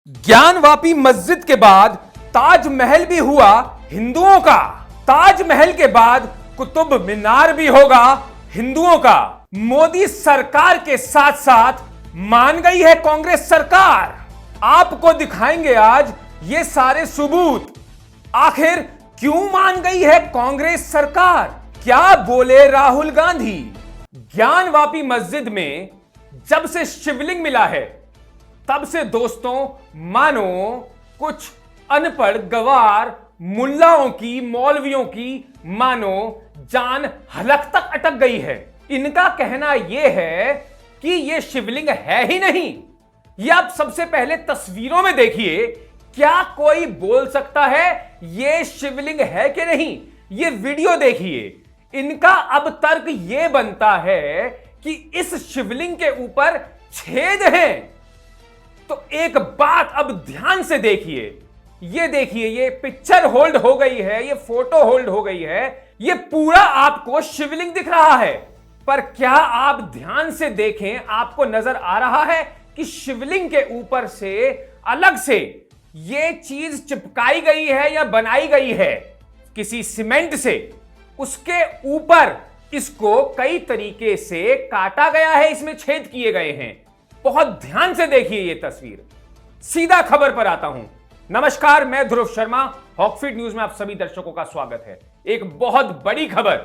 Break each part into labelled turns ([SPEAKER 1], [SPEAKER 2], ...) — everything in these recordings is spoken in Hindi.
[SPEAKER 1] ज्ञानवापी मस्जिद के बाद ताजमहल भी हुआ हिंदुओं का। ताजमहल के बाद कुतुब मीनार भी होगा हिंदुओं का। मोदी सरकार के साथ साथ मान गई है कांग्रेस सरकार। आपको दिखाएंगे आज ये सारे सबूत। आखिर क्यों मान गई है कांग्रेस सरकार? क्या बोले राहुल गांधी? ज्ञानवापी मस्जिद में जब से शिवलिंग मिला है तब से दोस्तों मानो कुछ अनपढ़ गवार मुल्लाओं की, मौलवियों की मानो जान हलक तक अटक गई है। इनका कहना यह है कि यह शिवलिंग है ही नहीं। यह आप सबसे पहले तस्वीरों में देखिए, क्या कोई बोल सकता है यह शिवलिंग है कि नहीं? यह वीडियो देखिए। इनका अब तर्क यह बनता है कि इस शिवलिंग के ऊपर छेद हैं। तो एक बात अब ध्यान से देखिए, ये देखिए, ये पिक्चर होल्ड हो गई है, ये फोटो होल्ड हो गई है, ये पूरा आपको शिवलिंग दिख रहा है। पर क्या आप ध्यान से देखें, आपको नजर आ रहा है कि शिवलिंग के ऊपर से अलग से ये चीज चिपकाई गई है या बनाई गई है किसी सीमेंट से। उसके ऊपर इसको कई तरीके से काटा गया है, इसमें छेद किए गए हैं। बहुत ध्यान से देखिए ये तस्वीर। सीधा खबर पर आता हूं। नमस्कार, मैं ध्रुव शर्मा। हॉकफीड न्यूज में आप सभी दर्शकों का स्वागत है। एक बहुत बड़ी खबर,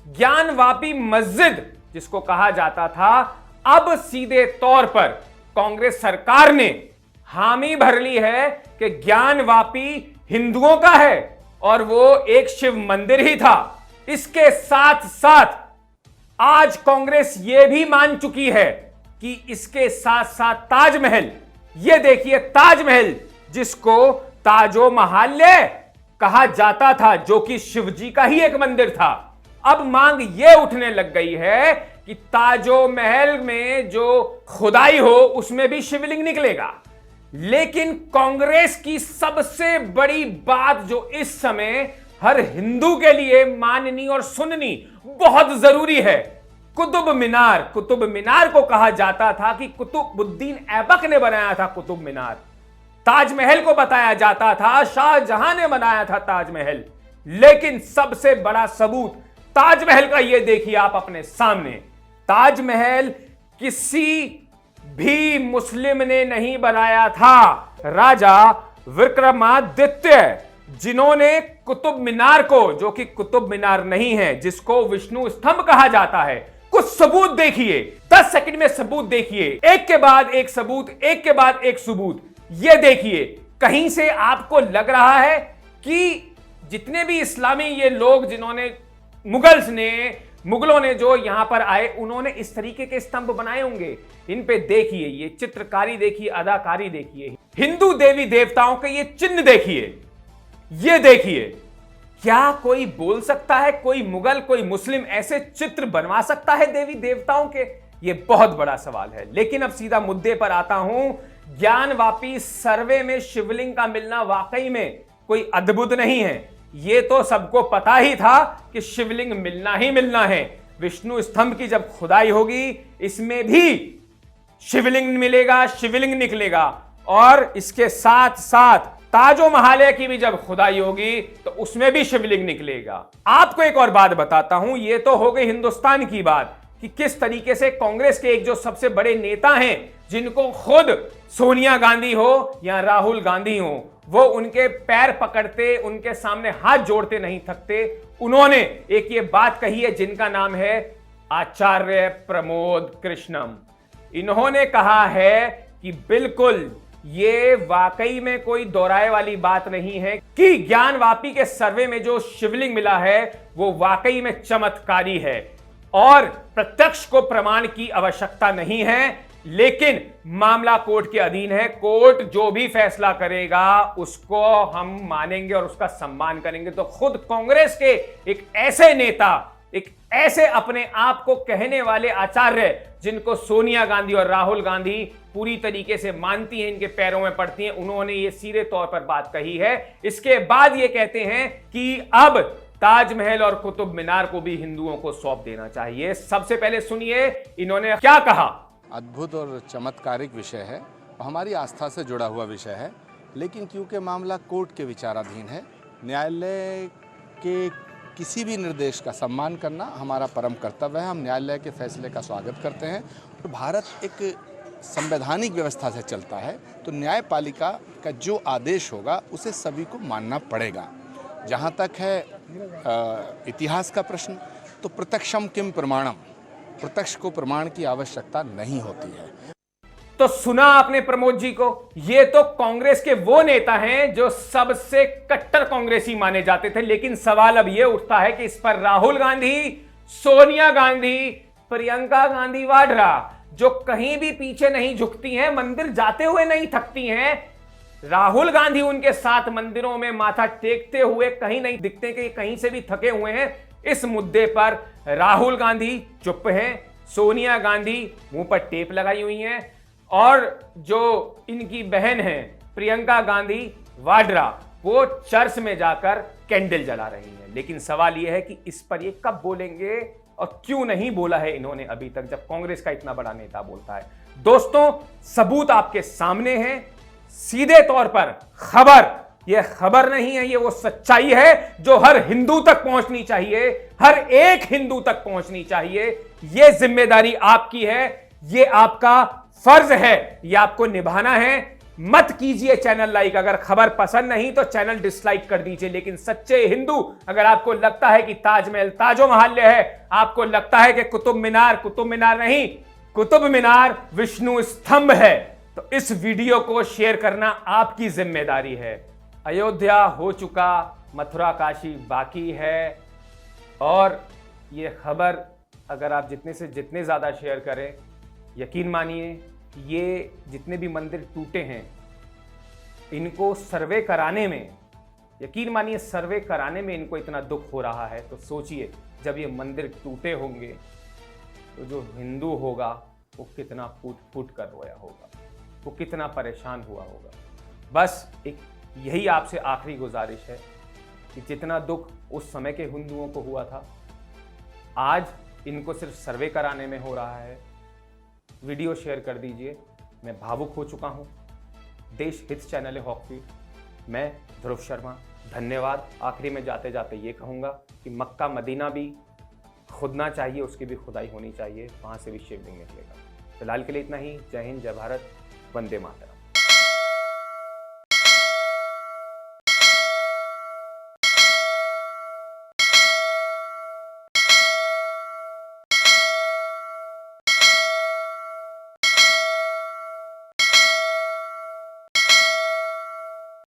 [SPEAKER 1] ज्ञानवापी मस्जिद जिसको कहा जाता था, अब सीधे तौर पर कांग्रेस सरकार ने हामी भर ली है कि ज्ञानवापी हिंदुओं का है और वो एक शिव मंदिर ही था। इसके साथ साथ आज कांग्रेस ये भी मान चुकी है कि इसके साथ साथ ताजमहल, ये देखिए ताजमहल जिसको ताजो महाल्य कहा जाता था, जो कि शिवजी का ही एक मंदिर था, अब मांग ये उठने लग गई है कि ताजो महल में जो खुदाई हो उसमें भी शिवलिंग निकलेगा। लेकिन कांग्रेस की सबसे बड़ी बात जो इस समय हर हिंदू के लिए माननी और सुननी बहुत जरूरी है, कुतुब मीनार। कुतुब मीनार को कहा जाता था कि कुतुबुद्दीन ऐबक ने बनाया था कुतुब मीनार। ताजमहल को बताया जाता था शाहजहां ने बनाया था ताजमहल। लेकिन सबसे बड़ा सबूत ताजमहल का ये देखिए आप अपने सामने। ताजमहल किसी भी मुस्लिम ने नहीं बनाया था। राजा विक्रमादित्य, जिन्होंने कुतुब मीनार को, जो कि कुतुब मीनार नहीं है, जिसको विष्णु स्तंभ कहा जाता है, कुछ सबूत देखिए, 10 सेकंड में सबूत देखिए, एक के बाद एक सबूत, एक के बाद एक सबूत। ये देखिए, कहीं से आपको लग रहा है कि जितने भी इस्लामी ये लोग, जिन्होंने मुगलों ने जो यहां पर आए, उन्होंने इस तरीके के स्तंभ बनाए होंगे। इन पे देखिए, ये चित्रकारी देखिए, अदाकारी देखिए, हिंदू देवी देवताओं के ये चिन्ह देखिए, ये देखिए। क्या कोई बोल सकता है, कोई मुगल, कोई मुस्लिम ऐसे चित्र बनवा सकता है देवी देवताओं के? यह बहुत बड़ा सवाल है। लेकिन अब सीधा मुद्दे पर आता हूं। ज्ञानवापी सर्वे में शिवलिंग का मिलना वाकई में कोई अद्भुत नहीं है। यह तो सबको पता ही था कि शिवलिंग मिलना ही मिलना है। विष्णु स्तंभ की जब खुदाई होगी, इसमें भी शिवलिंग मिलेगा, शिवलिंग निकलेगा। और इसके साथ साथ ताजो महालय की भी जब खुदाई होगी तो उसमें भी शिवलिंग निकलेगा। आपको एक और बात बताता हूं। यह तो हो गई हिंदुस्तान की बात कि किस तरीके से कांग्रेस के एक जो सबसे बड़े नेता हैं, जिनको खुद सोनिया गांधी हो या राहुल गांधी हो, वो उनके पैर पकड़ते, उनके सामने हाथ जोड़ते नहीं थकते। उन्होंने एक ये बात कही है, जिनका नाम है आचार्य प्रमोद कृष्णम। इन्होंने कहा है कि बिल्कुल ये वाकई में कोई दोहराए वाली बात नहीं है कि ज्ञानवापी के सर्वे में जो शिवलिंग मिला है वो वाकई में चमत्कारी है और प्रत्यक्ष को प्रमाण की आवश्यकता नहीं है। लेकिन मामला कोर्ट के अधीन है। कोर्ट जो भी फैसला करेगा उसको हम मानेंगे और उसका सम्मान करेंगे। तो खुद कांग्रेस के एक ऐसे नेता, एक ऐसे अपने आप को कहने वाले आचार्य, जिनको सोनिया गांधी और राहुल गांधी पूरी तरीके से मानती हैं, इनके पैरों में पड़ती हैं, उन्होंने ये सीधे तौर पर बात कही है। इसके बाद ये कहते हैं कि अब ताजमहल और कुतुब मीनार को भी हिंदुओं को सौंप देना चाहिए। सबसे पहले सुनिए इन्होंने क्या कहा।
[SPEAKER 2] अद्भुत और चमत्कारिक विषय है हमारी आस्था से जुड़ा हुआ विषय है, लेकिन क्योंकि मामला कोर्ट के विचाराधीन है, न्यायालय के किसी भी निर्देश का सम्मान करना हमारा परम कर्तव्य है। हम न्यायालय के फैसले का स्वागत करते हैं। तो भारत एक संवैधानिक व्यवस्था से चलता है, तो न्यायपालिका का जो आदेश होगा उसे सभी को मानना पड़ेगा। जहाँ तक है इतिहास का प्रश्न, तो प्रत्यक्षम किम प्रमाणम, प्रत्यक्ष को प्रमाण की आवश्यकता नहीं होती है।
[SPEAKER 1] तो सुना आपने प्रमोद जी को, ये तो कांग्रेस के वो नेता हैं जो सबसे कट्टर कांग्रेसी माने जाते थे। लेकिन सवाल अब ये उठता है कि इस पर राहुल गांधी, सोनिया गांधी, प्रियंका गांधी वाड्रा, जो कहीं भी पीछे नहीं झुकती हैं, मंदिर जाते हुए नहीं थकती हैं, राहुल गांधी उनके साथ मंदिरों में माथा टेकते हुए कहीं नहीं दिखते कि कहीं से भी थके हुए हैं। इस मुद्दे पर राहुल गांधी चुप हैं, सोनिया गांधी मुंह पर टेप लगाई हुई हैं, और जो इनकी बहन है प्रियंका गांधी वाड्रा, वो चर्च में जाकर कैंडल जला रही हैं। लेकिन सवाल यह है कि इस पर ये कब बोलेंगे और क्यों नहीं बोला है इन्होंने अभी तक, जब कांग्रेस का इतना बड़ा नेता बोलता है। दोस्तों, सबूत आपके सामने हैं। सीधे तौर पर खबर, यह खबर नहीं है, ये वो सच्चाई है जो हर हिंदू तक पहुंचनी चाहिए, हर एक हिंदू तक पहुंचनी चाहिए। यह जिम्मेदारी आपकी है, ये आपका फर्ज है, ये आपको निभाना है। मत कीजिए चैनल लाइक, अगर खबर पसंद नहीं तो चैनल डिसलाइक कर दीजिए। लेकिन सच्चे हिंदू, अगर आपको लगता है कि ताजमहल ताजोमहल्य है, आपको लगता है कि कुतुब मीनार नहीं, कुतुब मीनार विष्णु स्तंभ है, तो इस वीडियो को शेयर करना आपकी जिम्मेदारी है। अयोध्या हो चुका, मथुरा काशी बाकी है, और यह खबर अगर आप जितने से जितने ज्यादा शेयर करें, यकीन मानिए ये जितने भी मंदिर टूटे हैं, इनको सर्वे कराने में, यकीन मानिए सर्वे कराने में इनको इतना दुख हो रहा है, तो सोचिए जब ये मंदिर टूटे होंगे तो जो हिंदू होगा वो कितना फूट फूट कर रोया होगा, वो कितना परेशान हुआ होगा। बस एक यही आपसे आखिरी गुजारिश है कि जितना दुख उस समय के हिंदुओं को हुआ था, आज इनको सिर्फ सर्वे कराने में हो रहा है। वीडियो शेयर कर दीजिए। मैं भावुक हो चुका हूं। देश हित चैनल है हॉकफील्ड, मैं ध्रुव शर्मा, धन्यवाद। आखिरी में जाते जाते ये कहूँगा कि मक्का मदीना भी खुदना चाहिए, उसकी भी खुदाई होनी चाहिए, वहाँ से भी शिवलिंग निकलेगा। फिलहाल के लिए इतना ही। जय हिंद, जय भारत, वंदे मातरम।